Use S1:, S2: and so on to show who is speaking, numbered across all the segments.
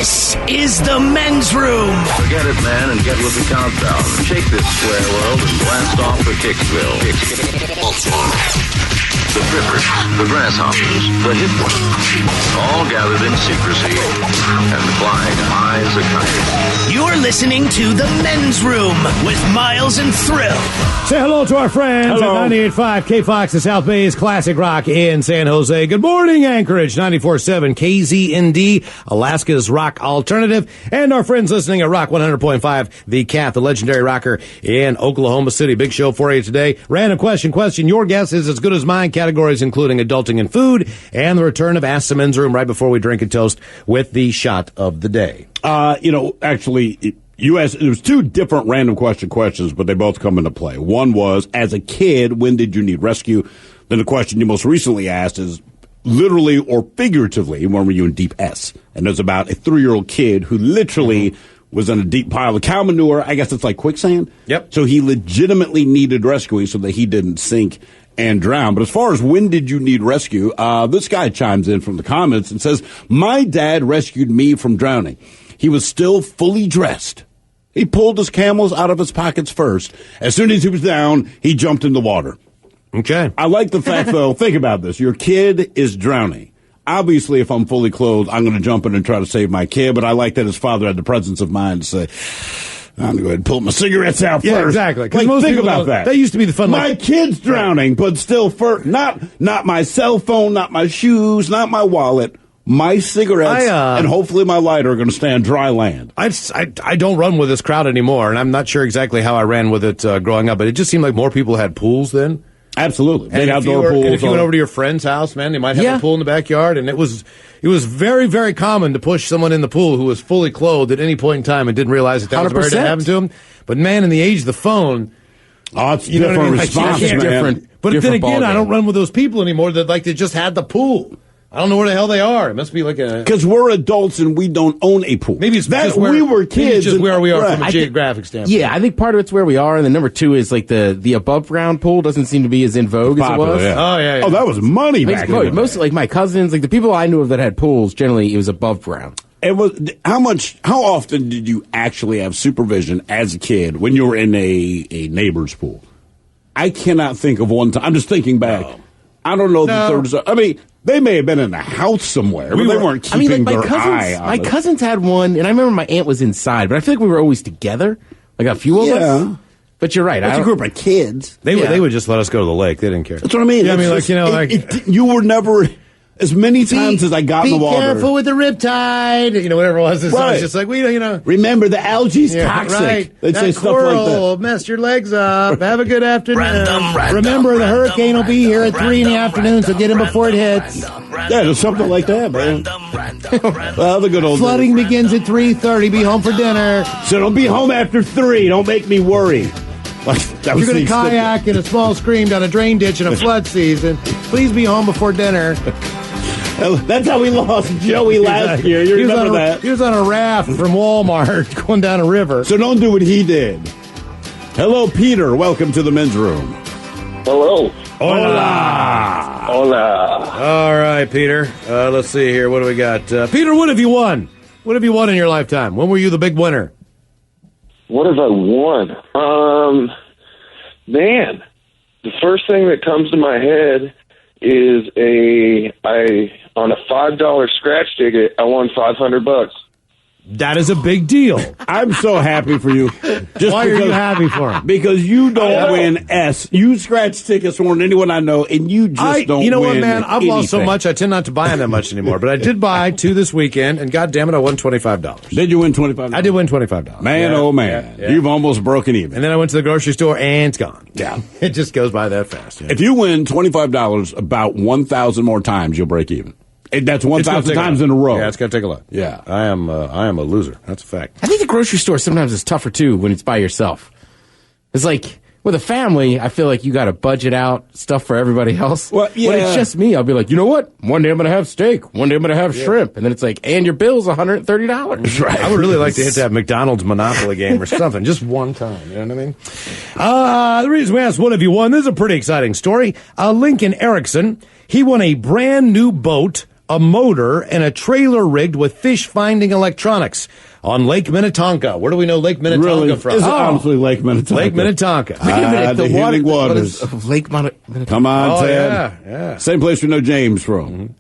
S1: This is the men's room.
S2: Forget it, man, and get with the countdown. Shake this square world and blast off for Kicksville. The trippers, the grasshoppers, the hip ones, all gathered in secrecy and flying high as a kite.
S1: You're listening to the men's room with Miles and Thrill.
S3: Say hello to our friends at 98.5 KFOX, the South Bay's classic rock in San Jose. Good morning, Anchorage, 94.7 KZND, Alaska's rock alternative, and our friends listening at Rock 100.5, the Cat, the legendary rocker in Oklahoma City. Big show for you today. Random question. Your guess is as good as mine. Categories including adulting and food, and the return of Ask the Men's Room right before we drink and toast with the shot of the day.
S4: Actually, you asked, there was two different random questions, but they both come into play. One was, as a kid, when did you need rescue? Then the question you most recently asked is, literally or figuratively, when were you in deep S? And there's about a 3-year-old kid who literally was in a deep pile of cow manure. I guess it's like quicksand.
S3: Yep.
S4: So he legitimately needed rescuing so that he didn't sink and drown. But as far as when did you need rescue, this guy chimes in from the comments and says, my dad rescued me from drowning. He was still fully dressed. He pulled his camels out of his pockets first. As soon as he was down, he jumped in the water.
S3: Okay.
S4: I like the fact, though, think about this. Your kid is drowning. Obviously, if I'm fully clothed, I'm going to jump in and try to save my kid, but I like that his father had the presence of mind to say, I'm going to go ahead and pull my cigarettes out first.
S3: Yeah, exactly.
S4: Like,
S3: most
S4: think
S3: people
S4: about that.
S3: That used to be the fun.
S4: My kid's drowning, but still first. Not my cell phone, not my shoes, not my wallet. My cigarettes and hopefully my lighter are going to stay on dry land.
S3: I don't run with this crowd anymore, and I'm not sure exactly how I ran with it growing up, but it just seemed like more people had pools then.
S4: Absolutely.
S3: Big outdoor pools. And if you went over to your friend's house, man, they might have a pool in the backyard, and it was very, very common to push someone in the pool who was fully clothed at any point in time and didn't realize that was going to happen to him. But, man, in the age of the phone,
S4: it's different response, man.
S3: Different. But then again, I don't run with those people anymore that they just had the pool. I don't know where the hell they are. It must be like a...
S4: Because we're adults and we don't own a pool.
S3: Maybe it's
S4: that
S3: just where
S4: we were kids.
S3: Maybe it's just where we are from a geographic standpoint.
S5: Yeah, I think part of it's where we are, and then number two is like the above ground pool doesn't seem to be as in vogue as it was.
S4: Yeah.
S3: Oh, yeah.
S4: Oh, that was money back then.
S5: Most like my cousins, like the people I knew of that had pools, generally it was above ground.
S4: It was how often did you actually have supervision as a kid when you were in a neighbor's pool? I cannot think of one time. I'm just thinking back. No. I don't know that there was. I mean, they may have been in the house somewhere, but they weren't keeping their eye on
S5: my cousins had one, and I remember my aunt was inside, but I feel like we were always together, like a few of us. But you're right.
S4: It's a group of kids.
S3: They would just let us go to the lake. They didn't care.
S4: That's what I mean.
S3: Yeah, I mean,
S4: you were never. As many times as I got in the water.
S3: Be careful with the riptide. Whatever it was. It's just like,
S4: remember, the algae's toxic.
S3: Right.
S4: They'd say stuff like that.
S3: Will mess your legs up. Have a good afternoon. Remember, the hurricane will be here at 3 in the afternoon, so get him before it hits.
S4: Yeah, there's something like that, man. Well, the good old
S3: flooding begins at 3:30. Be home for dinner.
S4: So don't be home after 3. Don't make me worry.
S3: If you're going to kayak in a small stream down a drain ditch in a flood season, please be home before dinner.
S4: That's how we lost Joey last year. You remember that?
S3: He was on a raft from Walmart going down a river.
S4: So don't do what he did. Hello, Peter. Welcome to the men's room.
S6: Hello.
S3: Hola.
S6: Hola.
S3: All right, Peter. Let's see here. What do we got? Peter, what have you won? What have you won in your lifetime? When were you the big winner?
S6: What have I won? Man, the first thing that comes to my head is on a $5 scratch ticket, I won $500.
S3: That is a big deal.
S4: I'm so happy for you.
S3: Why are you happy for him?
S4: Because you don't win S. You scratch tickets more than anyone I know, and you just don't win.
S3: You know what, man? I've lost so
S4: anything.
S3: much, I tend not to buy them that much anymore. But I did buy 2 this weekend, and goddamn it, I won $25.
S4: Did you win $25?
S3: I did win $25.
S4: Man, oh man. Yeah. You've almost broken even.
S3: And then I went to the grocery store, and it's gone.
S4: Yeah.
S3: It just goes by that fast. Yeah.
S4: If you win $25 about 1,000 more times, you'll break even. That's 1,000 times in a row.
S3: Yeah, it's going to take a lot.
S4: Yeah.
S3: I am a loser. That's a fact.
S5: I think the grocery store sometimes is tougher, too, when it's by yourself. It's like, with a family, I feel like you got to budget out stuff for everybody else.
S4: Well, yeah.
S5: When it's just me, I'll be like, you know what? One day I'm going to have steak. One day I'm going to have shrimp. And then it's like, and your bill's $130.
S3: Right. I would really like to hit that McDonald's Monopoly game or something, just one time. You know what I mean? The reason we asked, what have you won? This is a pretty exciting story. Lincoln Erickson, he won a brand new boat a motor, and a trailer rigged with fish-finding electronics on Lake Minnetonka. Where do we know Lake Minnetonka
S4: Really?
S3: from?
S4: Is it honestly Lake Minnetonka?
S3: Lake Minnetonka.
S5: Wait a minute,
S4: the healing waters.
S5: of Lake Minnetonka.
S4: Come on,
S3: Oh,
S4: Ted.
S3: yeah.
S4: Same place we know James from.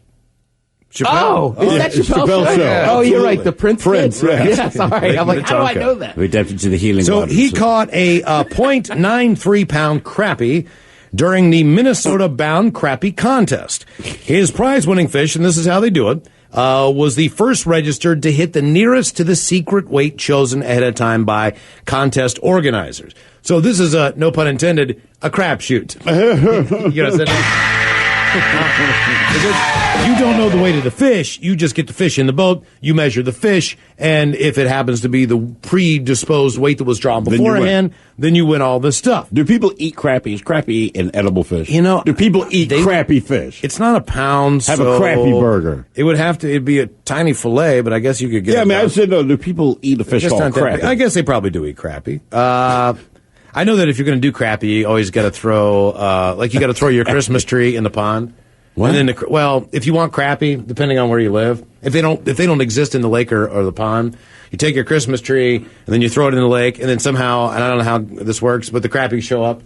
S5: Oh, is that Chappelle's
S4: Chappelle's show?
S3: Yeah,
S5: Oh, you're
S3: absolutely.
S5: right. The Prince.
S4: Prince,
S5: did?
S4: yeah.
S5: Yes, all right. I'm like, how do I know that?
S4: We tapped into the healing
S3: So
S4: waters.
S3: he caught a 0.93-pound crappie during the Minnesota-bound crappie contest. His prize-winning fish, and this is how they do it, was the first registered to hit the nearest to the secret weight chosen ahead of time by contest organizers. So this is no pun intended, a crapshoot. You know, because you don't know the weight of the fish. You just get the fish in the boat. You measure the fish, and if it happens to be the predisposed weight that was drawn
S4: Then you
S3: beforehand, then you win all this stuff.
S4: Do people eat crappie? Is crappie an edible fish?
S3: You know,
S4: do people eat
S3: they-
S4: crappie fish?
S3: It's not a pound.
S4: Have a
S3: so
S4: crappie burger.
S3: It would have to. It'd be a tiny fillet, but I guess you could get.
S4: Yeah, I
S3: it
S4: mean, I
S3: down.
S4: said no. Do people eat a fish
S3: Just
S4: called
S3: not that
S4: crappie?
S3: big. I guess they probably do eat crappie. I know that if you're going to do crappie, you always got to throw, like you got to throw your Christmas tree in the pond.
S4: What?
S3: And then, well, if you want crappie, depending on where you live, if they don't exist in the lake or the pond, you take your Christmas tree and then you throw it in the lake, and then somehow, and I don't know how this works, but the crappie show up.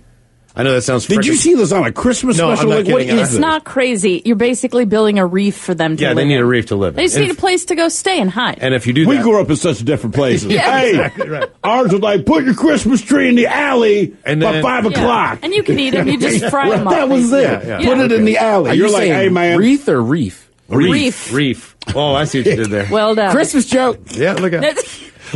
S3: I know that sounds.
S4: Did you see this on a Christmas
S3: No, I'm
S4: special?
S3: not
S4: Like, what
S3: kidding.
S4: is
S3: It's
S4: this?
S7: It's not crazy. You're basically building a reef for them to
S3: Yeah,
S7: live
S3: they need
S7: in.
S3: a reef to live in.
S7: They just
S3: And
S7: need a place to go stay and hide.
S3: And if you do
S4: We
S3: that,
S4: grew up in such different places.
S7: Yeah,
S4: Hey,
S7: exactly
S3: right.
S4: ours was like, put your Christmas tree in the alley
S3: And
S4: by
S3: then-
S4: 5
S7: Yeah.
S4: o'clock.
S7: And you can eat them. You just fry them up.
S4: That was it.
S3: Yeah, yeah.
S4: Put it in the alley.
S5: Are
S4: You're
S5: you
S4: like,
S5: saying
S4: hey, man.
S5: wreath or reef?
S7: Reef.
S3: Oh, I see what you did there.
S7: Well done.
S5: Christmas joke.
S3: Yeah, look at.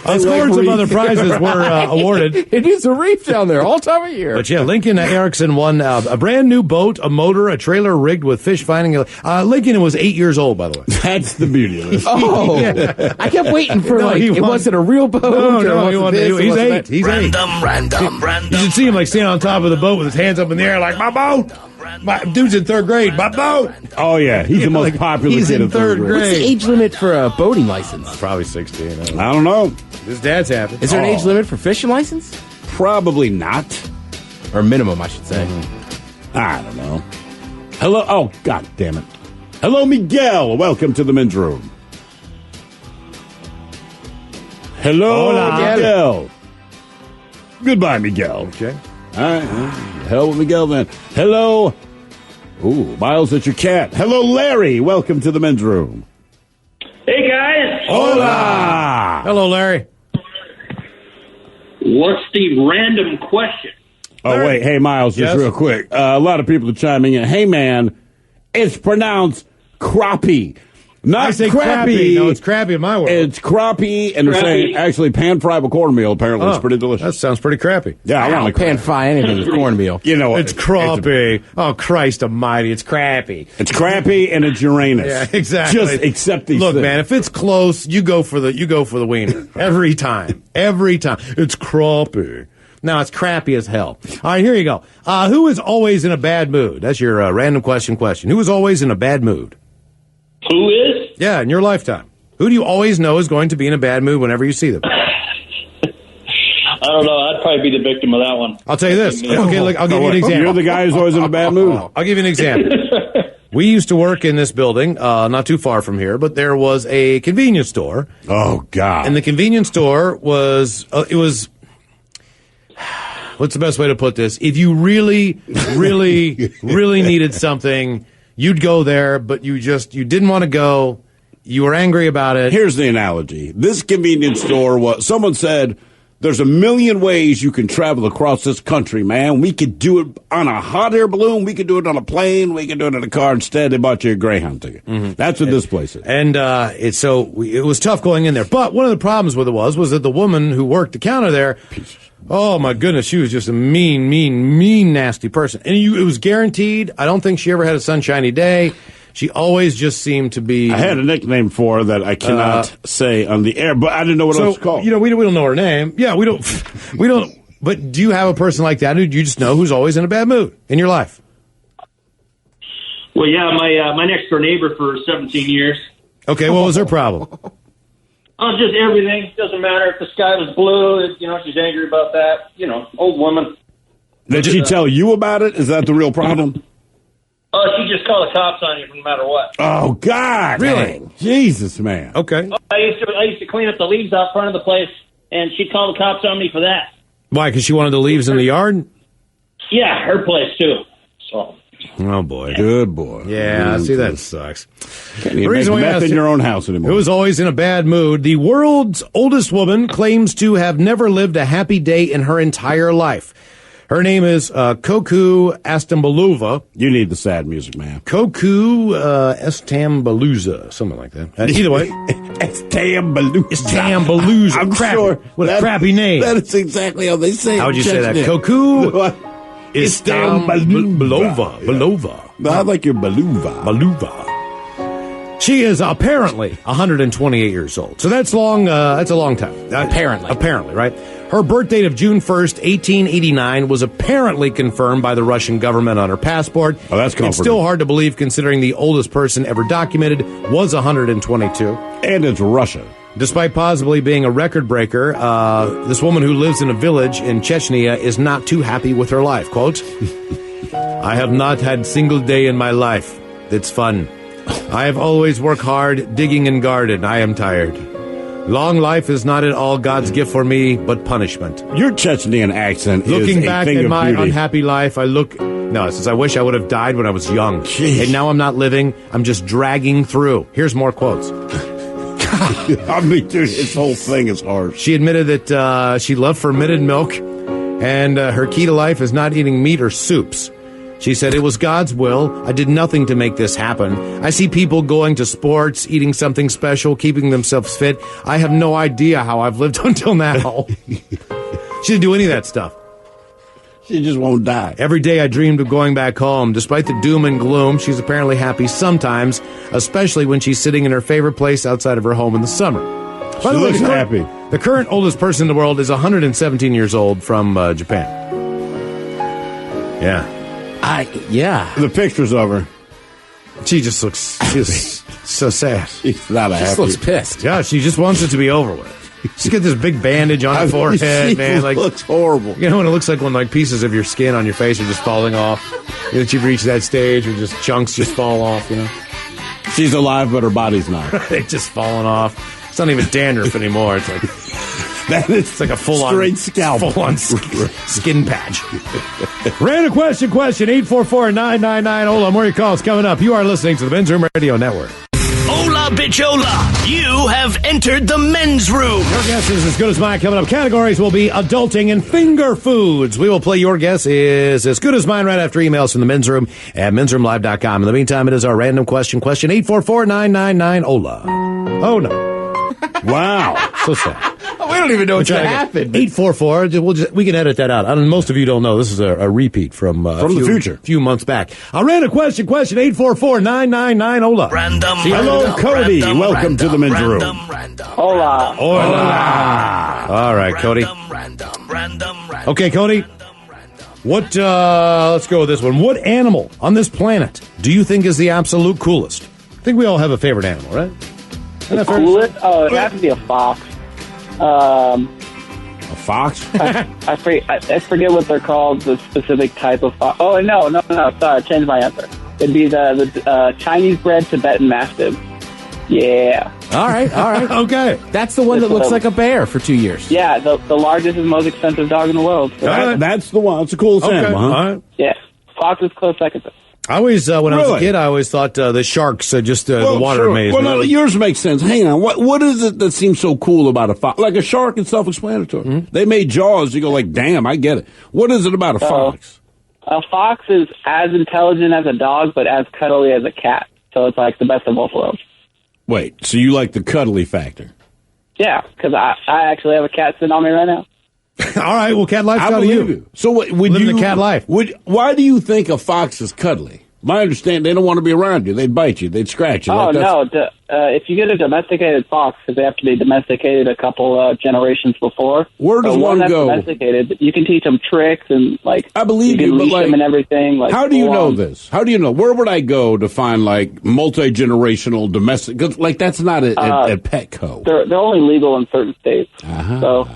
S4: I like
S3: Scores of
S4: reef.
S3: other prizes were awarded.
S5: It is a reef down there all time of year.
S3: But yeah, Lincoln Erickson won a brand new boat, a motor, a trailer rigged with fish finding. Lincoln was 8 years old, by the way.
S4: That's the beauty of this.
S5: Oh, I kept waiting for
S3: No, he
S5: it
S3: won.
S5: wasn't a real boat.
S3: No,
S5: or
S3: he
S5: wasn't
S3: won.
S5: this, or
S3: He's
S5: wasn't
S3: 8.
S5: that.
S3: He's 8.
S1: Random.
S3: You should see him like standing on top of the boat with his hands up in the air, like my boat. My dude's in 3rd grade. My boat.
S4: Oh, yeah. He's the most
S3: Like,
S4: popular
S3: he's
S4: kid
S3: in 3rd grade.
S5: What's the age limit for a boating license?
S3: Probably 16. I don't know.
S4: I don't know.
S3: His dad's happy.
S5: Is there an age limit for fishing license?
S4: Probably not.
S5: Or minimum, I should say.
S4: I don't know. Hello. Oh, God damn it. Hello, Miguel. Welcome to the men's room. Hello,
S3: Hola.
S4: Miguel. Goodbye, Miguel.
S3: Okay.
S4: All right. Hell with Miguel then. Hello. Ooh, Miles, that's your cat. Hello, Larry. Welcome to the men's room.
S8: Hey guys,
S4: Hola.
S3: Hello, Larry.
S8: what's the random question?
S4: Oh, wait. Hey, Miles, just
S3: Yes?
S4: real quick. A lot of people are chiming in. Hey, man, it's pronounced crappie. Not
S3: I say
S4: crappie.
S3: crappie. No, it's crappie in my world.
S4: It's crappie, and they're
S8: Crappie.
S4: saying actually pan-fried with cornmeal. Apparently, it's
S3: Oh,
S4: pretty delicious.
S3: That sounds pretty crappy.
S4: Yeah, I
S5: Wow,
S4: like
S5: pan
S4: crappie.
S5: fry anything with cornmeal.
S4: You know what?
S3: It's crappie. Oh, Christ almighty. It's crappy.
S4: It's crappy and it's Uranus.
S3: Yeah, exactly.
S4: Just accept these
S3: Look,
S4: things.
S3: man, if it's close, you go for the wiener. Every time. Every time. It's crappie. No, it's crappy as hell. All right, here you go. Who is always in a bad mood? That's your random question. Who is always in a bad mood?
S8: Who is?
S3: Yeah, in your lifetime. Who do you always know is going to be in a bad mood whenever you see them?
S8: I don't know. I'd probably be the victim of that one.
S3: I'll tell you this. Okay, look, I'll give you an example.
S4: You're the guy who's always in a bad mood.
S3: I'll give you an example. We used to work in this building, not too far from here, but there was a convenience store.
S4: Oh, God.
S3: And the convenience store was, what's the best way to put this? If you really, really, really needed something, you'd go there, but you didn't want to go. You were angry about it.
S4: Here's the analogy. This convenience store, someone said, there's a million ways you can travel across this country, man. We could do it on a hot air balloon. We could do it on a plane. We could do it in a car. Instead, they bought you a Greyhound ticket. That's what this place is.
S3: And it was tough going in there. But one of the problems with it was that the woman who worked the counter there, oh my goodness, she was just a mean, nasty person. And it was guaranteed. I don't think she ever had a sunshiny day. She always just seemed to be.
S4: I had a nickname for her that I cannot say on the air, but I didn't know what else to call.
S3: We don't know her name. Yeah, we don't. But do you have a person like that who you just know who's always in a bad mood in your life?
S8: Well, yeah, my next door neighbor for 17 years.
S3: Okay, what was her problem?
S8: Oh, just everything. Doesn't matter if the sky was blue. She's angry about that. Old woman.
S4: Did she tell you about it? Is that the real problem?
S8: Oh, she just called the cops on you no matter what.
S4: Oh, God.
S3: Really?
S4: Dang. Jesus, man.
S3: Okay.
S8: I used to clean up the leaves out front of the place, and she called the cops on me for that.
S3: Why? Because she wanted the leaves in the yard?
S8: Yeah, her place too. So.
S3: Oh, boy.
S4: Good boy.
S3: Yeah, see, that sucks.
S4: Can't even make meth in your own house anymore.
S3: Who is always in a bad mood. The world's oldest woman claims to have never lived a happy day in her entire life. Her name is Koku Astambaluva.
S4: You need the sad music, man.
S3: Koku Astambaluza, something like that. Either way.
S4: Astambaluza.
S3: Astambaluza.
S4: I'm
S3: crappy.
S4: sure.
S3: What a crappy name.
S4: That is exactly how they say it.
S3: How would you say that?
S4: Chechnya.
S3: Koku
S4: Astambaluza.
S3: Belova.
S4: I like your baluva.
S3: Baluva. She is apparently 128 years old. So that's long. That's a long time. Apparently, right? Her birth date of June 1st, 1889 was apparently confirmed by the Russian government on her passport.
S4: Oh, that's comforting.
S3: It's still hard to believe considering the oldest person ever documented was 122.
S4: And it's Russia.
S3: Despite possibly being a record breaker, this woman who lives in a village in Chechnya is not too happy with her life. Quote, I have not had single day in my life that's fun. I have always worked hard, digging and garden. I am tired. Long life is not at all God's gift for me, but punishment.
S4: Your Chechnyan accent
S3: Looking
S4: is a
S3: back
S4: thing
S3: at
S4: of
S3: my
S4: beauty.
S3: unhappy life, I said, I wish I would have died when I was young.
S4: Jeez.
S3: And now I'm not living. I'm just dragging through. Here's more quotes.
S4: I mean, dude, this whole thing is hard.
S3: She admitted that she loved fermented milk, and her key to life is not eating meat or soups. She said, it was God's will. I did nothing to make this happen. I see people going to sports, eating something special, keeping themselves fit. I have no idea how I've lived until now. She didn't do any of that stuff.
S4: She just won't die.
S3: Every day I dreamed of going back home. Despite the doom and gloom, she's apparently happy sometimes, especially when she's sitting in her favorite place outside of her home in the summer. By the way,
S4: looks happy.
S3: The current oldest person in the world is 117 years old from Japan. Yeah.
S4: The pictures of her.
S3: She just looks so sad.
S4: She's not a
S5: She
S4: happy.
S5: looks pissed.
S3: Yeah, she just wants it to be over with. She's got this big bandage on her forehead,
S4: She
S3: man. Like,
S4: looks horrible.
S3: you know what it looks like when like pieces of your skin on your face are just falling off. That you've reached that stage where just chunks just fall off, you know?
S4: She's alive, but her body's not.
S3: They're just falling off. It's not even dandruff anymore. It's like
S4: That is
S3: it's like a full-on
S4: straight scalp.
S3: full-on skin patch. Random question, 844-999. Hola, more your calls coming up. You are listening to the Men's Room Radio Network.
S1: Hola, bichola. You have entered the men's room.
S3: Your guess is as good as mine. Coming up, categories will be adulting and finger foods. We will play Your Guess is as good as mine right after emails from the Men's Room at mensroomlive.com. In the meantime, it is our random question, 844-999-HOLA. Oh, no.
S4: Wow.
S3: So sad.
S5: We don't even know what's going to happen.
S3: 844. We can edit that out. Most of you don't know. This is a repeat from
S4: the future.
S3: A few months back. A random question, 844-999-HOLA.
S1: Random.
S4: Hello,
S1: random,
S4: Cody.
S1: random,
S4: Welcome to the men's room.
S1: Random.
S8: Hola.
S3: Hola. All right, Cody.
S1: Random.
S3: Okay, Cody. What, let's go with this one. What animal on this planet do you think is the absolute coolest? I think we all have a favorite animal, right? Isn't that fair?
S9: Coolest? Oh, it'd have to be a fox.
S4: A fox?
S9: I forget what they're called, the specific type of fox. Oh, no. Sorry, I changed my answer. It'd be the Chinese-bred Tibetan Mastiff. Yeah.
S5: All right.
S3: Okay.
S5: That's the one that looks like a bear for 2 years.
S9: Yeah, the largest and most expensive dog in the world. So,
S4: That's the one. It's the coolest animal, huh?
S3: All right.
S9: yeah, fox is close second.
S3: I always, when I was a
S4: Really?
S3: kid, I always thought the sharks, the water
S4: sure.
S3: maze.
S4: Well, no, yours makes sense. Hang on. What is it that seems so cool about a fox? Like a shark is self-explanatory.
S3: Mm-hmm.
S4: They made Jaws. You go like, damn, I get it. What is it about a fox?
S9: A fox is as intelligent as a dog, but as cuddly as a cat. So it's like the best of both worlds.
S4: Wait, so you like the cuddly factor?
S9: Yeah, because I actually have a cat sitting on me right now.
S3: All right, well, cat life's
S4: I
S3: got to
S4: believe you. So would
S3: Living
S4: you
S3: the cat life.
S4: Why do you think a fox is cuddly? My understanding, they don't want to be around you. They'd bite you. They'd scratch you.
S9: Oh,
S4: That's-
S9: no. If you get a domesticated fox, because they have to be domesticated a couple generations before.
S4: Where does
S9: so
S4: one
S9: that's
S4: go?
S9: Domesticated, you can teach them tricks and, like,
S4: I believe
S9: you
S4: you,
S9: can
S4: but
S9: leash
S4: like,
S9: them and everything. Like,
S4: how do you
S9: full
S4: know
S9: on.
S4: this? How do you know? Where would I go to find like multi-generational domestic? Cause, like that's not a Petco.
S9: They're only legal in certain states.
S4: Uh-huh.
S9: So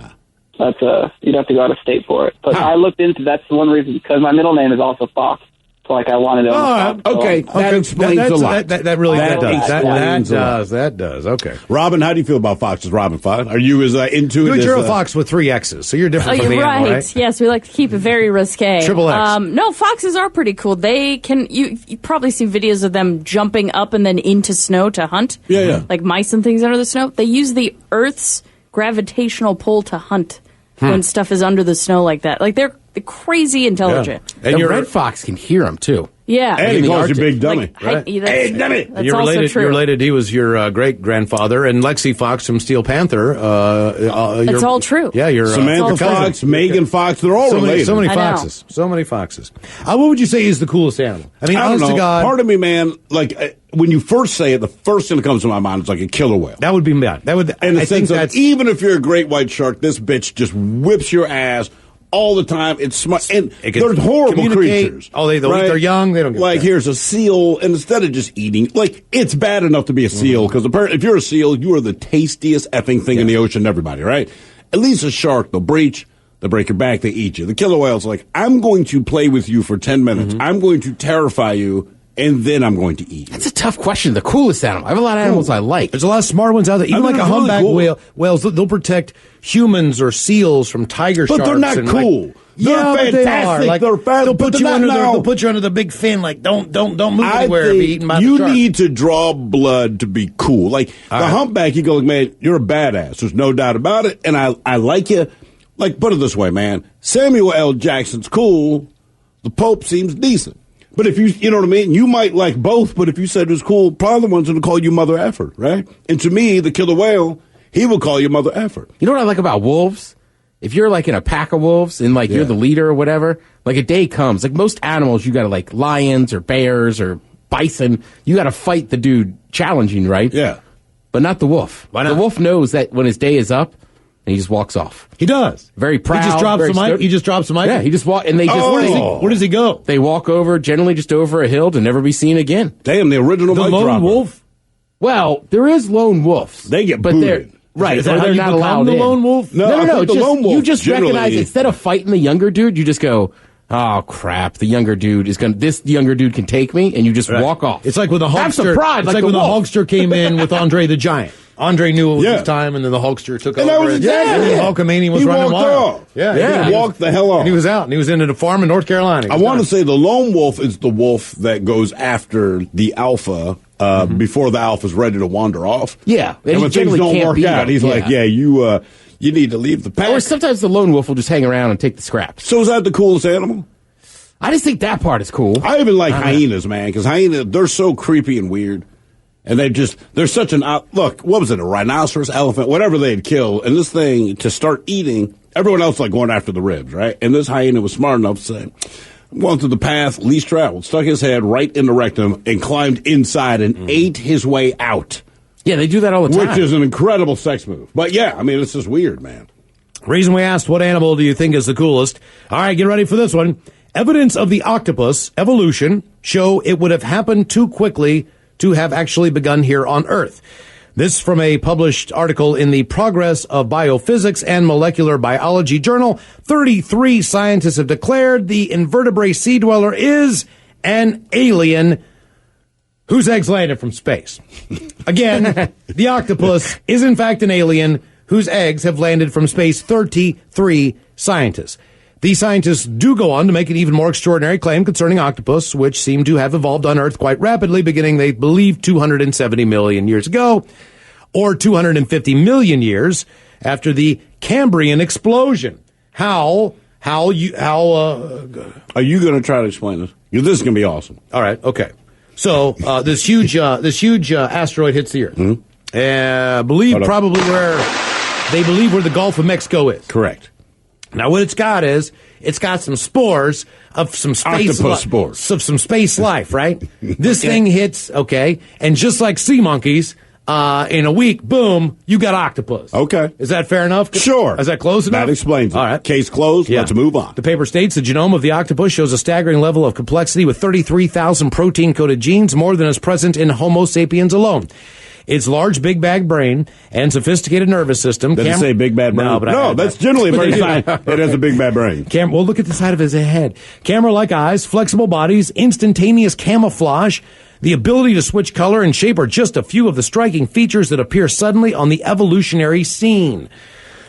S9: that's you'd have to go out of state for it. But I looked into that's the one reason, because my middle name is also Fox. So, like, I wanted to.
S4: Okay, that explains a lot.
S3: That really
S4: That
S3: does.
S4: explains a lot.
S3: That does. Okay.
S4: Robin, how do you feel about foxes? Robin, fine. Are you as into it?
S3: You're a fox with 3 X's, so you're different from the
S7: You're
S3: animal,
S7: right.
S3: right?
S7: Yes, we like to keep it very risque.
S3: Triple X.
S7: No, foxes are pretty cool. They can. You probably see videos of them jumping up and then into snow to hunt.
S4: Yeah.
S7: Like mice and things under the snow. They use the Earth's gravitational pull to hunt when stuff is under the snow like that. Like they're crazy intelligent.
S3: And
S5: the
S3: your
S5: red fox can hear them too.
S7: Yeah.
S4: And
S5: In
S4: he
S5: the
S4: calls you
S5: Arctic.
S4: big dummy.
S7: Like,
S4: Hey, dummy!
S7: That's
S3: You're
S7: also
S3: related.
S7: true.
S3: You're related. He was your great grandfather, and Lexi Fox from Steel Panther.
S7: It's all true.
S3: Yeah, you're
S4: Samantha
S3: your cousin.
S4: Fox, Megan Fox, they're all
S3: So
S4: related.
S3: many
S7: I know.
S3: foxes. So many foxes. What would you say is the coolest animal? I mean,
S4: I don't
S3: honest
S4: know.
S3: to God,
S4: Part of me, man, like when you first say it, the first thing that comes to my mind is like a killer whale.
S3: that would be bad. That would.
S4: In the
S3: I think
S4: sense of,
S3: that's
S4: even if you're a great white shark, this bitch just whips your ass all the time. It's smart. And
S3: It can
S4: they're horrible
S3: communicate.
S4: creatures.
S3: Oh, they'll eat their young. They don't give a
S4: like,
S3: crap.
S4: here's a seal, and instead of just eating, like, it's bad enough to be a seal, because if you're a seal, you are the tastiest effing thing in the ocean to everybody, right? At least a shark, they'll breach, they'll break your back, they eat you. The killer whale's like, I'm going to play with you for 10 minutes. I'm going to terrify you, and then I'm going to eat you.
S5: That's a tough question. The coolest animal. I have a lot of animals I like.
S3: There's a lot of smart ones out there. Even
S4: I mean,
S3: like a
S4: it's really
S3: humpback
S4: cool.
S3: whales, they'll protect humans or seals from tiger
S4: But
S3: sharks.
S4: they're not
S3: and,
S4: cool.
S3: Like,
S4: They're
S3: yeah, but they are.
S4: fantastic.
S3: Like,
S4: They're fast,
S3: they'll
S4: but
S3: put you
S4: they're
S3: under
S4: not
S3: the,
S4: now.
S3: they'll put you under the big fin. Like don't move
S4: I
S3: anywhere. Be
S4: think
S3: eaten by
S4: you
S3: the shark.
S4: need to draw blood to be cool. Like the humpback, you go like, man, you're a badass. There's no doubt about it, and I like you. Like, put it this way, man. Samuel L. Jackson's cool. The Pope seems decent. But if you know what I mean, you might like both. But if you said it was cool, probably the one's going to call you mother effer, right? And to me, the killer whale, he will call you mother effer.
S5: You know what I like about wolves? If you're like in a pack of wolves and like you're the leader or whatever, like a day comes, like most animals, you got to like lions or bears or bison, you got to fight the dude challenging, right?
S4: Yeah.
S5: But not the wolf.
S3: Why not?
S5: The wolf knows that when his day is up, and he just walks off.
S3: He does.
S5: Very proud.
S3: He just drops
S5: very
S3: the mic.
S5: stoic.
S3: He just drops the mic.
S5: Yeah, he just walk and they just
S3: Where does he go?
S5: they walk over, generally just over a hill to never be seen again.
S4: Damn, the original
S3: The
S4: mic
S3: lone
S4: dropper.
S3: wolf.
S5: Well, there is lone wolves.
S4: They get
S5: but they're
S4: booted.
S5: right.
S3: Is that
S5: or
S3: how
S5: they're
S3: you
S5: not
S3: become
S5: allowed
S3: the
S5: in.
S3: lone wolf?
S4: No, I
S5: no.
S4: think the
S5: Just,
S4: lone wolf
S5: you just
S4: generally-
S5: recognize instead of fighting the younger dude, you just go, "Oh crap! The younger dude is gonna. This younger dude can take me," and you just walk off.
S3: It's like when the
S5: Have some
S3: Hulkster.
S5: pride,
S3: It's
S5: like
S3: like
S5: the
S3: when the
S5: wolf.
S3: Hulkster came in with Andre the Giant. Andre knew it was
S4: Yeah.
S3: his time, and then the Hulkster took
S4: And
S3: over.
S4: that was
S3: and
S4: exactly
S3: then
S4: it.
S3: Hulkamania was
S4: He
S3: running
S4: walked
S3: wild.
S4: off.
S3: Yeah,
S4: He walked the hell off.
S3: And he was out, and he was into the farm in North Carolina. He
S4: I
S3: was
S4: want
S3: done.
S4: to say the lone wolf is the wolf that goes after the alpha before the alpha's ready to wander off.
S5: Yeah, and
S4: and
S5: he
S4: when things
S5: generally
S4: don't
S5: can't
S4: work
S5: beat
S4: out,
S5: him.
S4: he's like,
S5: Yeah.
S4: "Yeah, you need to leave the pack."
S5: Or sometimes the lone wolf will just hang around and take the scraps.
S4: So is that the coolest animal?
S5: I just think that part is cool.
S4: I even like hyenas, man, because hyenas, they're so creepy and weird. And they're such an, look, what was it, a rhinoceros, elephant, whatever they'd kill. And this thing, to start eating, everyone else like going after the ribs, right? And this hyena was smart enough to say, I'm going through the path least traveled, stuck his head right in the rectum and climbed inside and ate his way out.
S5: Yeah, they do that all the time.
S4: Which is an incredible sex move. But yeah, I mean, it's just weird, man.
S3: Reason we asked, what animal do you think is the coolest? All right, get ready for this one. Evidence of the octopus evolution show it would have happened too quickly to have actually begun here on Earth. This from a published article in the Progress of Biophysics and Molecular Biology journal. 33 scientists have declared the invertebrate sea dweller is an alien whose eggs landed from space. Again, the octopus is in fact an alien whose eggs have landed from space. 33 scientists. These scientists do go on to make an even more extraordinary claim concerning octopus, which seem to have evolved on Earth quite rapidly, beginning, they believe, 270 million years ago, or 250 million years after the Cambrian explosion. Are you going
S4: to try to explain this? This is going to be awesome.
S3: All right, okay. So this huge asteroid hits the Earth. Probably where the Gulf of Mexico is.
S4: Correct.
S3: Now, what it's got is it's got some spores of some space
S4: octopus spores
S3: of some space life, right? This thing hits, and just like sea monkeys, in a week, boom, you got octopus.
S4: Okay.
S3: Is that fair enough?
S4: Sure.
S3: Is that close enough?
S4: That explains it.
S3: All right.
S4: Case closed.
S3: Yeah.
S4: Let's move on.
S3: The paper states the genome of the octopus shows a staggering level of complexity with 33,000 protein-coded genes, more than is present in Homo sapiens alone. its large big bag brain and sophisticated nervous system.
S4: Did it say big bad brain?
S3: No,
S4: that's generally a very sign it has a big bad brain.
S3: Well, look at the side of his head. Camera-like eyes, flexible bodies, instantaneous camouflage, the ability to switch color and shape are just a few of the striking features that appear suddenly on the evolutionary scene.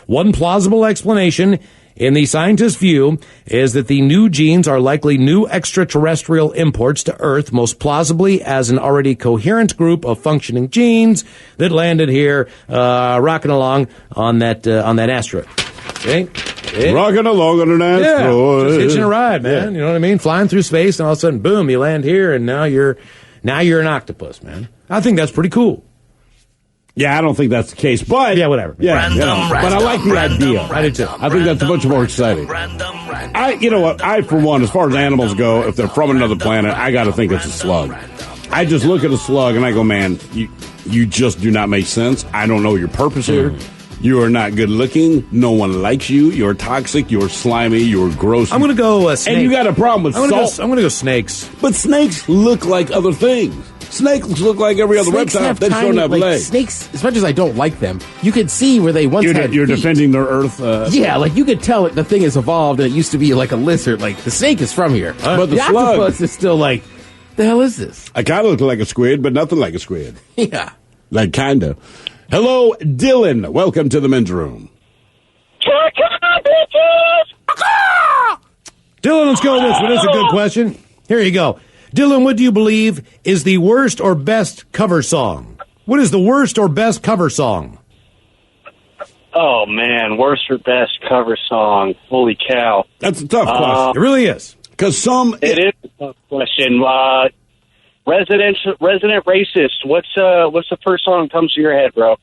S3: One plausible explanation, in the scientist's view, is that the new genes are likely new extraterrestrial imports to Earth, most plausibly as an already coherent group of functioning genes that landed here, rocking along on that asteroid. Okay?
S4: Rocking along on an asteroid.
S3: Just hitching a ride, man. You know what I mean? Flying through space, and all of a sudden, boom, you land here, and now you're an octopus, man. I think that's pretty cool.
S4: Yeah, I don't think that's the case, but
S3: yeah, whatever.
S4: Yeah, but I like the idea.
S3: I do too.
S4: I think that's much more exciting. You know what? I, for one, as far as animals go, if they're from another planet, I got to think it's a slug. I just look at a slug and I go, man, you just do not make sense. I don't know your purpose here. You are not good looking. No one likes you. You're toxic. You're slimy. You're gross.
S3: I'm going to go snake.
S4: And you got a problem with salt.
S3: I'm going to go snakes.
S4: But snakes look like other things. Snakes look like every other reptile. They just don't have legs.
S5: Snakes, as much as I don't like them, you could see where they once had
S4: You're
S5: feet.
S4: defending their Earth.
S5: Yeah, like you could tell the thing has evolved, and it used to be like a lizard. Like the snake is from here,
S4: but the slug
S5: octopus is still like, the hell is this?
S4: I kind of look like a squid, but nothing like a squid.
S5: Yeah,
S4: like kinda. Hello, Dylan. Welcome to the men's room.
S3: Dylan, let's go with this one. That's a good question. Here you go. Dylan, what do you believe is the worst or best cover song? What is the worst or best cover song?
S10: Oh, man, worst or best cover song. Holy cow.
S4: That's a tough question.
S3: It really is.
S4: Because
S10: It is a tough question. Resident Racist. What's the first song that comes to your head, bro?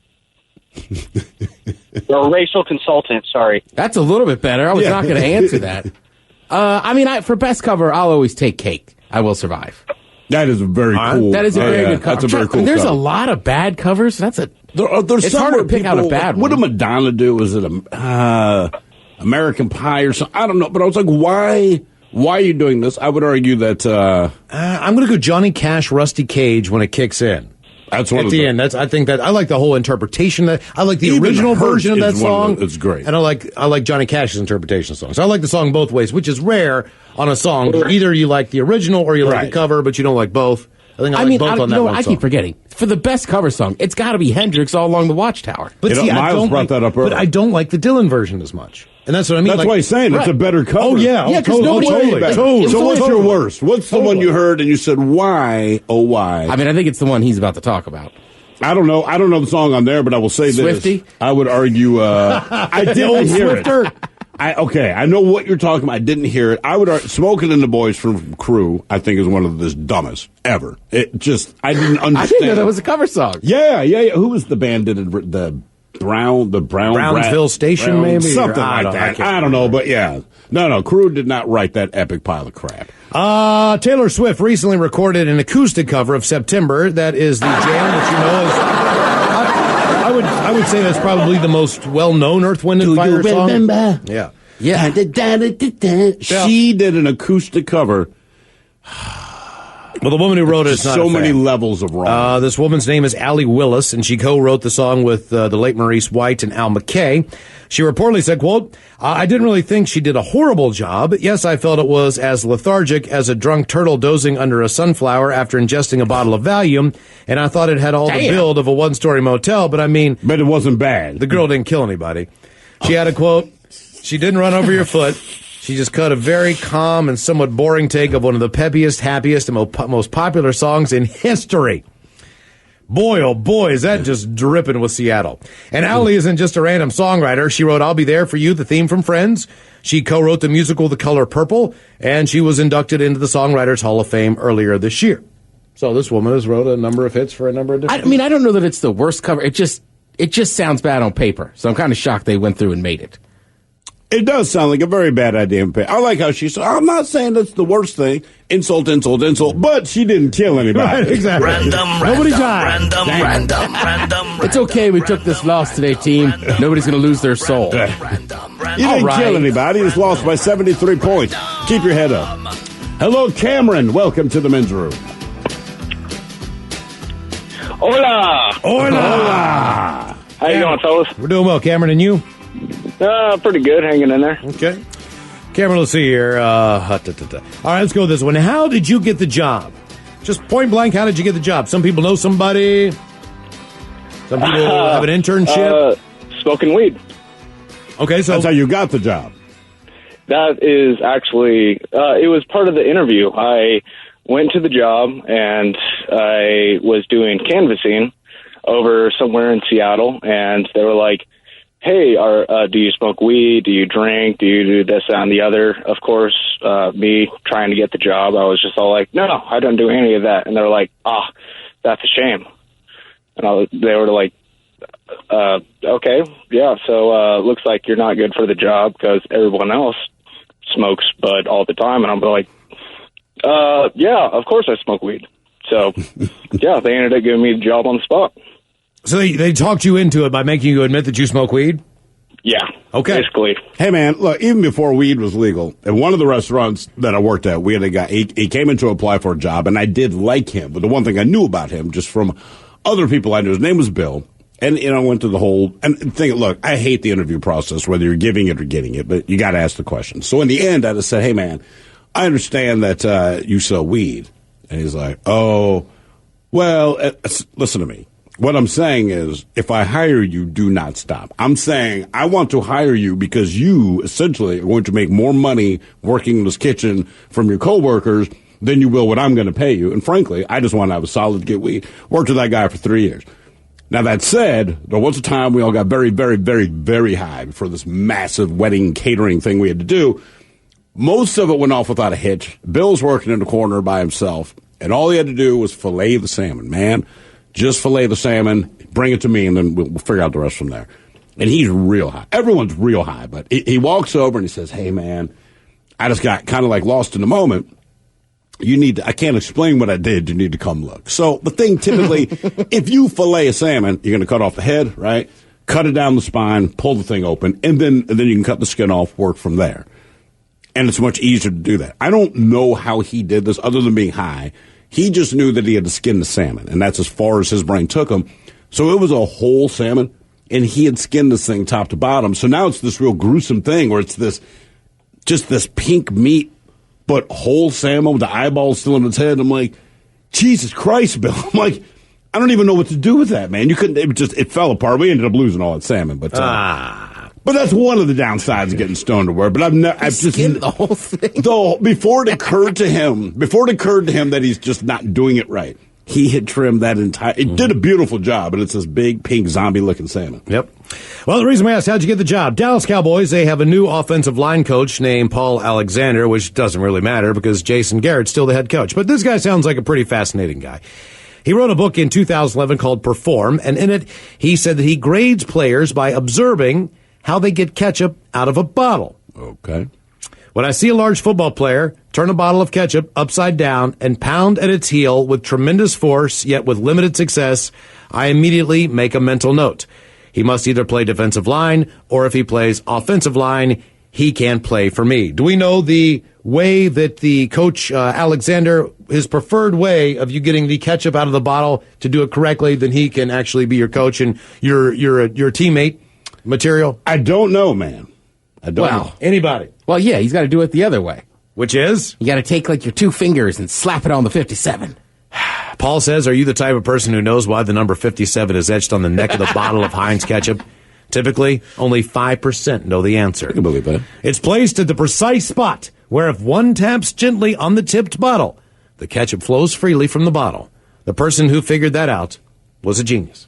S10: Or Racial Consultant, sorry.
S5: That's a little bit better. I was not going to answer that. For best cover, I'll always take Cake. I Will Survive.
S4: That is very cool.
S5: That is a very good cover.
S4: That's a very cool
S5: There's
S4: cover.
S5: a lot of bad covers. There's
S4: it's
S5: hard to pick out a bad one.
S4: What did Madonna do? Was it American Pie or something? I don't know. But I was like, why are you doing this? I would argue that
S3: I'm going to go Johnny Cash, Rusty Cage when it kicks in.
S4: That's one
S3: at the end. I think that I like the whole interpretation. I like the original version of that song.
S4: It's great,
S3: and I like Johnny Cash's interpretation of the song. So I like the song both ways, which is rare on a song. Either you like the original or you like the cover, but you don't like both. I think I like both on that one.
S5: I keep forgetting. For the best cover song, it's got to be Hendrix All Along the Watchtower.
S3: But see,
S4: Miles brought that up earlier.
S3: But I don't like the Dylan version as much. And that's what I mean.
S4: That's why he's saying it's a better cover.
S3: Oh, yeah.
S5: Yeah, because
S3: totally.
S4: So what's your worst? What's the one you heard and you said, why, oh, why?
S5: I think it's the one he's about to talk about.
S4: I don't know the song on there, but I will say
S5: Swifty?
S4: this. I would argue, I didn't hear it. I know what you're talking about. I didn't hear it. I would argue, Smoking and the Boys from Crew, I think, is one of the dumbest ever. I didn't understand.
S5: I didn't know that was a cover song.
S4: Yeah. Who was the band that did the
S3: Brownsville Station, maybe?
S4: Something like that. I don't know, but yeah. No, Crew did not write that epic pile of crap.
S3: Taylor Swift recently recorded an acoustic cover of September. That is the jam, which you know is... I would say that's probably the most well-known Earth, Wind & Fire song.
S4: Remember?
S3: Yeah.
S4: She did an acoustic cover.
S3: Well, the woman who wrote it is not
S4: so
S3: a fan.
S4: many levels of wrong.
S3: This woman's name is Allie Willis, and she co-wrote the song with the late Maurice White and Al McKay. She reportedly said, quote, I didn't really think she did a horrible job. Yes, I felt it was as lethargic as a drunk turtle dozing under a sunflower after ingesting a bottle of Valium, and I thought it had all the build of a one-story motel, but
S4: it wasn't bad.
S3: The girl didn't kill anybody. She had a quote, she didn't run over your foot. She just cut a very calm and somewhat boring take of one of the peppiest, happiest, and most popular songs in history. Boy, oh boy, is that just dripping with Seattle. And Allie isn't just a random songwriter. She wrote I'll Be There For You, the theme from Friends. She co-wrote the musical The Color Purple, and she was inducted into the Songwriters Hall of Fame earlier this year. So this woman has wrote a number of hits for a number of different...
S5: I don't know that it's the worst cover. It just sounds bad on paper. So I'm kind of shocked they went through and made it.
S4: It does sound like a very bad idea. I like how she said, I'm not saying that's the worst thing. Insult, but she didn't kill anybody.
S3: Right, exactly. Nobody died.
S1: Random.
S5: It's okay we took this loss today, team. Nobody's going to lose their soul.
S4: You didn't kill anybody. You just lost by 73 points. Keep your head up. Hello, Cameron. Welcome to the men's room.
S6: Hola.
S3: Hola.
S6: How you doing, fellas?
S3: We're doing well, Cameron, and you?
S6: Pretty good, hanging in there.
S3: Okay. Cameron, let's see here. All right, let's go with this one. How did you get the job? Just point blank, how did you get the job? Some people know somebody. Some people have an internship.
S6: Smoking weed.
S3: Okay, so
S4: that's how you got the job.
S6: That is actually, it was part of the interview. I went to the job, and I was doing canvassing over somewhere in Seattle, and they were like, hey, do you smoke weed? Do you drink? Do you do this, that, and the other? Of course, me trying to get the job, I was just all like, no, I don't do any of that. And they were like, that's a shame. And they were like, okay, yeah, so looks like you're not good for the job because everyone else smokes bud all the time. And I'm like, yeah, of course I smoke weed. So, yeah, they ended up giving me the job on the spot.
S3: So they talked you into it by making you admit that you smoke weed?
S6: Yeah.
S3: Okay.
S6: Basically.
S4: Hey, man, look, even before weed was legal, at one of the restaurants that I worked at, we had a guy, he came in to apply for a job, and I did like him. But the one thing I knew about him, just from other people I knew, his name was Bill. And, I went to the whole, and think, look, I hate the interview process, whether you're giving it or getting it, but you got to ask the question. So in the end, I just said, hey, man, I understand that you sell weed. And he's like, oh, well, listen to me. What I'm saying is, if I hire you, do not stop. I'm saying I want to hire you because you essentially are going to make more money working in this kitchen from your coworkers than you will what I'm going to pay you. And frankly, I just want to have a solid get weed. Worked with that guy for 3 years. Now, that said, there was a time we all got very, very, very, very high for this massive wedding catering thing we had to do. Most of it went off without a hitch. Bill's working in the corner by himself, and all he had to do was fillet the salmon, man. Just fillet the salmon, bring it to me, and then we'll figure out the rest from there. And he's real high. Everyone's real high, but he walks over and he says, hey, man, I just got kind of like lost in the moment. I can't explain what I did. You need to come look. So the thing typically, if you fillet a salmon, you're going to cut off the head, right? Cut it down the spine, pull the thing open, and then you can cut the skin off, work from there. And it's much easier to do that. I don't know how he did this other than being high. He just knew that he had to skin the salmon, and that's as far as his brain took him. So it was a whole salmon, and he had skinned this thing top to bottom. So now it's this real gruesome thing where it's this pink meat, but whole salmon with the eyeballs still in its head. I'm like, Jesus Christ, Bill. I'm like, I don't even know what to do with that, man. You couldn't. It fell apart. We ended up losing all that salmon, but that's one of the downsides of getting stoned to work. But I've just
S5: skinned the whole thing.
S4: Though before it occurred to him that he's just not doing it right, he had trimmed that entire. It did a beautiful job, and it's this big pink zombie looking salmon.
S3: Yep. Well, the reason we asked how'd you get the job, Dallas Cowboys, they have a new offensive line coach named Paul Alexander, which doesn't really matter because Jason Garrett's still the head coach. But this guy sounds like a pretty fascinating guy. He wrote a book in 2011 called Perform, and in it he said that he grades players by observing how they get ketchup out of a bottle.
S4: Okay.
S3: When I see a large football player turn a bottle of ketchup upside down and pound at its heel with tremendous force, yet with limited success, I immediately make a mental note. He must either play defensive line, or if he plays offensive line, he can't play for me. Do we know the way that the coach, Alexander, his preferred way of you getting the ketchup out of the bottle to do it correctly, then he can actually be your coach and your teammate material?
S4: I don't know, man. I don't know.
S3: Anybody?
S5: Well, yeah, he's got to do it the other way.
S3: Which is?
S5: You got to take like your two fingers and slap it on the 57.
S3: Paul says, are you the type of person who knows why the number 57 is etched on the neck of the bottle of Heinz ketchup? Typically, only 5% know the answer.
S4: I can believe that.
S3: It's placed at the precise spot where if one taps gently on the tipped bottle, the ketchup flows freely from the bottle. The person who figured that out was a genius.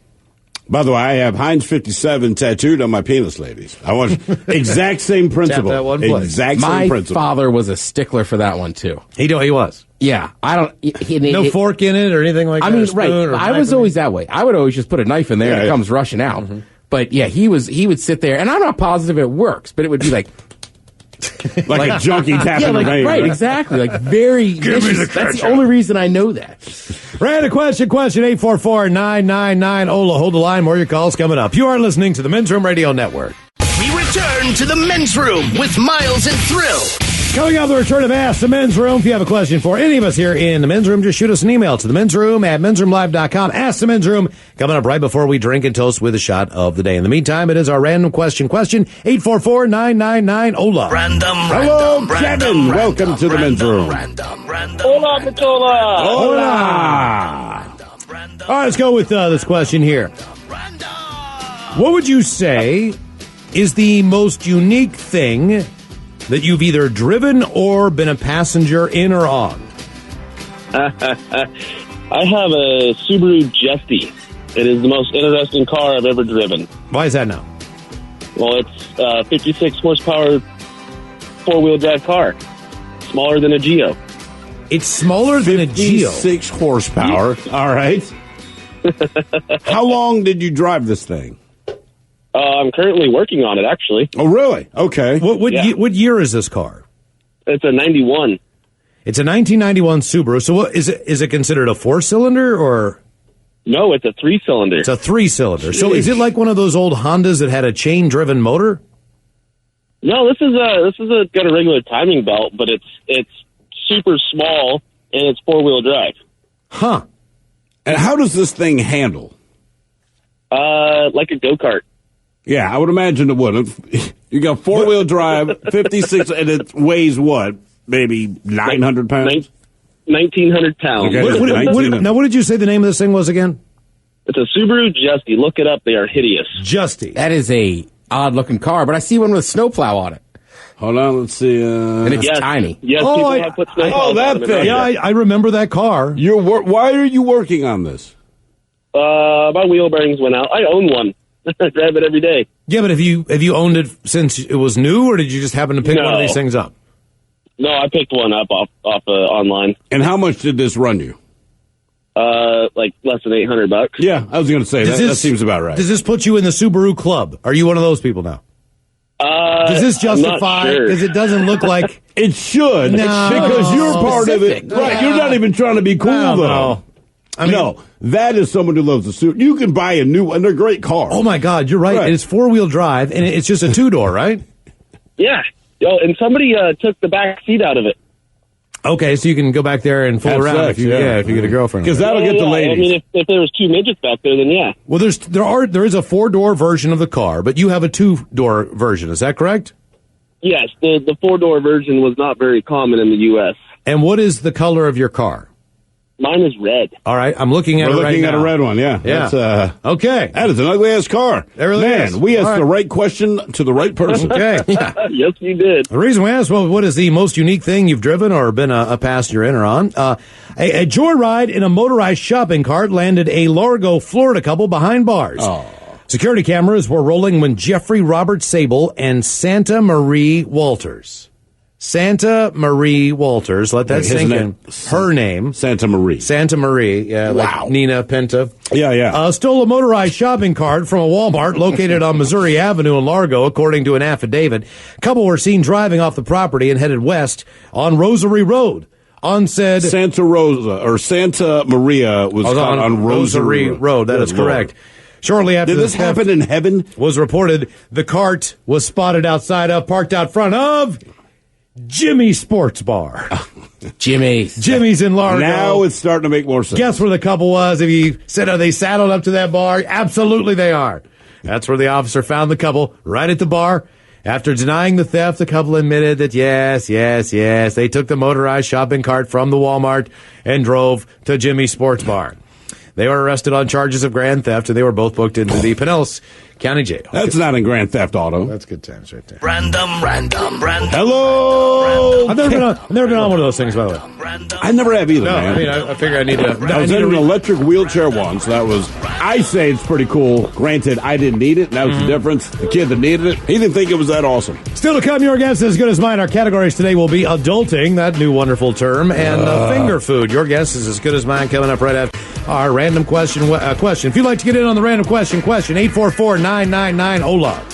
S4: By the way, I have Heinz 57 tattooed on my penis, ladies. I want exact same principle.
S3: Tap that one place.
S4: Exact same
S5: My
S4: principle.
S5: father was a stickler for that one, too.
S3: He was.
S5: Yeah. I don't...
S3: No fork in it or anything like that?
S5: I mean, right. I was always that way. I would always just put a knife in there and it comes rushing out. Mm-hmm. But, yeah, he would sit there, and I'm not positive it works, but it would be like...
S4: like a junkie tapping the vein.
S5: Right, exactly. Like very vicious. That's the only reason I know that.
S3: Random question, 844-999. Ola, hold the line. More of your calls coming up. You are listening to the Men's Room Radio Network.
S1: We return to the Men's Room with Miles and Thrill.
S3: Coming up, the return of Ask the Men's Room. If you have a question for any of us here in the Men's Room, just shoot us an email to the Men's Room at mensroomlive.com. Ask the Men's Room coming up right before we drink and toast with a shot of the day. In the meantime, it is our random question. 844-999-OLA.
S4: Hello, Kevin. Welcome to the Men's Room.
S10: Hola, Patola.
S3: Hola. All right, let's go with this question here. What would you say is the most unique thing that you've either driven or been a passenger in or on?
S10: I have a Subaru Justy. It is the most interesting car I've ever driven.
S3: Why is that now?
S10: Well, it's 56 horsepower four-wheel drive car. Smaller than a Geo.
S3: It's smaller than a Geo.
S4: 56 horsepower. All right. How long did you drive this thing?
S10: I'm currently working on it, actually.
S4: Oh, really? Okay.
S3: What year is this car?
S10: It's a 91.
S3: It's a 1991 Subaru. So what is it? Is it considered a 4-cylinder or?
S10: No, it's a 3-cylinder.
S3: It's a 3-cylinder. So is it like one of those old Hondas that had a chain-driven motor?
S10: No, this is got a regular timing belt, but it's super small and it's 4-wheel drive.
S3: Huh.
S4: And how does this thing handle?
S10: Like a go-kart.
S4: Yeah, I would imagine it would. You got 4-wheel drive, 56, and it weighs what? Maybe 900 pounds?
S10: 1,900 pounds.
S4: Okay.
S3: Now, what did you say the name of this thing was again?
S10: It's a Subaru Justy. Look it up. They are hideous.
S3: Justy.
S5: That is a odd-looking car, but I see one with a snowplow on it.
S4: Hold on, let's see.
S5: And it's tiny.
S10: Yes, people have put snowplows
S4: that
S10: on it.
S4: thing.
S3: Yeah, I remember that car.
S4: Why are you working on this?
S10: My wheel bearings went out. I own one. I drive it every day.
S3: Yeah, but have you owned it since it was new, or did you just happen to pick one of these things up?
S10: No, I picked one up off online.
S4: And how much did this run you?
S10: Like less than $800.
S4: Yeah, I was going to say that seems about right.
S3: Does this put you in the Subaru club? Are you one of those people now? Does this justify? Because it doesn't look like
S4: it should.
S3: No,
S4: because you're part of it. Right? You're not even trying to be cool though.
S3: I mean,
S4: no, that is someone who loves the suit. You can buy a new one. They're great cars.
S3: Oh, my God. You're right. It's 4-wheel drive, and it's just a 2-door, right?
S10: Yeah. And somebody took the back seat out of it.
S3: Okay, so you can go back there and fool
S4: Have
S3: around
S4: sex,
S3: if you get a girlfriend.
S4: Because that'll get the ladies.
S10: I mean, if there was 2 midgets back there, then yeah.
S3: Well, there is a 4-door version of the car, but you have a 2-door version. Is that correct?
S10: Yes, the 4-door version was not very common in the U.S.
S3: And what is the color of your car?
S10: Mine is red.
S3: All right, I'm looking at it right now.
S4: We're looking at a red one, yeah.
S3: Yeah.
S4: That's,
S3: okay.
S4: That is an ugly-ass car.
S3: It really is.
S4: Man, we asked the right question to the right person.
S3: Okay.
S10: Yes, you did.
S3: The reason we asked, well, what is the most unique thing you've driven or been a passenger in or on? A joyride in a motorized shopping cart landed a Largo, Florida couple behind bars.
S4: Oh.
S3: Security cameras were rolling when Jeffrey Robert Sable and Santa Marie Walters. Santa Marie Walters, let that sink in. Her name.
S4: Santa Marie.
S3: Santa Marie, yeah,
S4: wow.
S3: Like Nina Pinta.
S4: Yeah.
S3: Stole a motorized shopping cart from a Walmart located on Missouri Avenue in Largo, according to an affidavit. A couple were seen driving off the property and headed west on Rosary Road. On said
S4: Santa Rosa or Santa Maria was on
S3: Rosary Road. That is correct. Shortly after
S4: did this happen in heaven?
S3: Was reported, the cart was spotted outside of, parked out front of Jimmy's Sports Bar. Jimmy's in Largo.
S4: Now it's starting to make more sense.
S3: Guess where the couple was? If you said, are they saddled up to that bar? Absolutely they are. That's where the officer found the couple, right at the bar. After denying the theft, the couple admitted that yes, they took the motorized shopping cart from the Walmart and drove to Jimmy's Sports Bar. They were arrested on charges of grand theft, and they were both booked into the Pinellas County Jail.
S4: That's not in Grand Theft Auto.
S3: That's good times right there.
S1: Random.
S4: Hello.
S3: I've never been on one of those things, by the way.
S4: I never have either,
S3: No,
S4: man.
S3: I mean, I figure I need to.
S4: I was in an electric wheelchair once. That was, I say it's pretty cool. Granted, I didn't need it. That was the difference. The kid that needed it, he didn't think it was that awesome.
S3: Still to come, your guess is as good as mine. Our categories today will be adulting, that new wonderful term, and finger food. Your guess is as good as mine coming up right after our random question. If you'd like to get in on the random question, 844-999-OLA.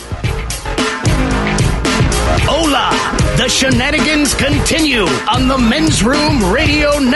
S1: Hola! The shenanigans continue on the Men's Room Radio Network.